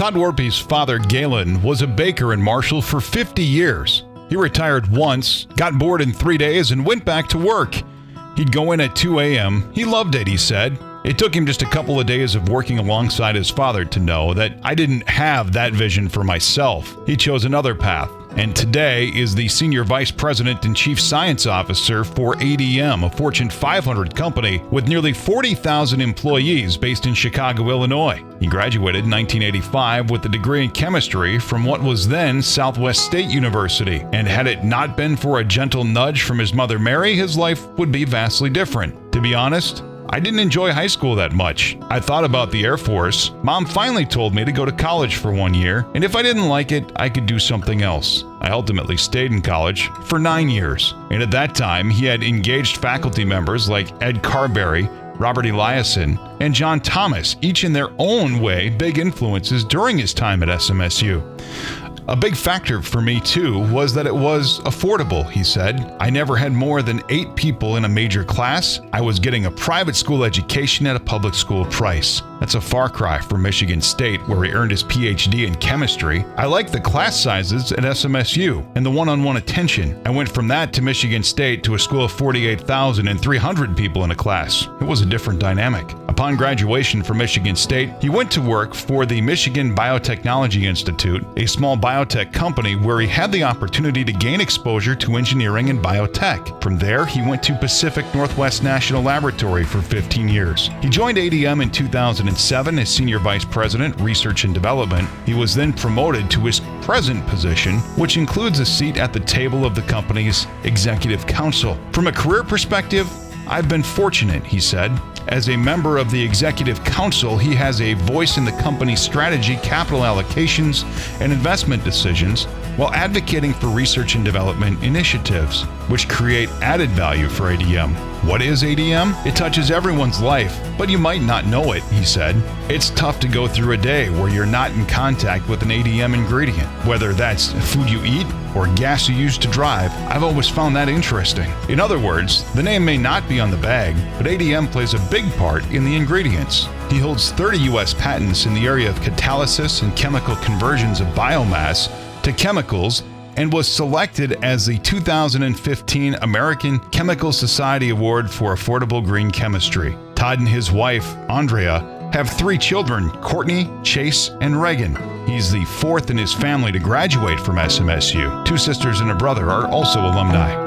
Todd Werpy's father, Galen, was a baker in Marshall for 50 years. He retired once, got bored in 3 days, and went back to work. He'd go in at 2 a.m. He loved it, he said. It took him just a couple of days of working alongside his father to know that I didn't have that vision for myself. He chose another path, and today is the Senior Vice President and Chief Science Officer for ADM, a Fortune 500 company with nearly 40,000 employees based in Chicago, Illinois. He graduated in 1985 with a degree in chemistry from what was then Southwest State University, and had it not been for a gentle nudge from his mother Mary, his life would be vastly different. To be honest, I didn't enjoy high school that much. I thought about the Air Force. Mom finally told me to go to college for 1 year, and if I didn't like it, I could do something else. I ultimately stayed in college for 9 years, and at that time, he had engaged faculty members like Ed Carberry, Robert Eliason, and John Thomas, each in their own way big influences during his time at SMSU. A big factor for me, too, was that it was affordable, he said. I never had more than 8 people in a major class. I was getting a private school education at a public school price. That's a far cry from Michigan State, where he earned his PhD in chemistry. I liked the class sizes at SMSU and the one-on-one attention. I went from that to Michigan State to a school of 48,300 people in a class. It was a different dynamic. Upon graduation from Michigan State, he went to work for the Michigan Biotechnology Institute, a small biotech company where he had the opportunity to gain exposure to engineering and biotech. From there, he went to Pacific Northwest National Laboratory for 15 years. He joined ADM in 2007 as Senior Vice President, Research and Development. He was then promoted to his present position, which includes a seat at the table of the company's Executive Council. From a career perspective, I've been fortunate, he said. As a member of the Executive Council, he has a voice in the company's strategy, capital allocations, and investment decisions, while advocating for research and development initiatives, which create added value for ADM. What is ADM? It touches everyone's life, but you might not know it, he said. It's tough to go through a day where you're not in contact with an ADM ingredient, whether that's food you eat or gas you use to drive. I've always found that interesting. In other words, the name may not be on the bag, but ADM plays a big part in the ingredients. He holds 30 U.S. patents in the area of catalysis and chemical conversions of biomass to chemicals, and was selected as the 2015 American Chemical Society Award for Affordable Green Chemistry. Todd and his wife, Andrea, have 3 children, Courtney, Chase, and Reagan. He's the 4th in his family to graduate from SMSU. 2 sisters and a brother are also alumni.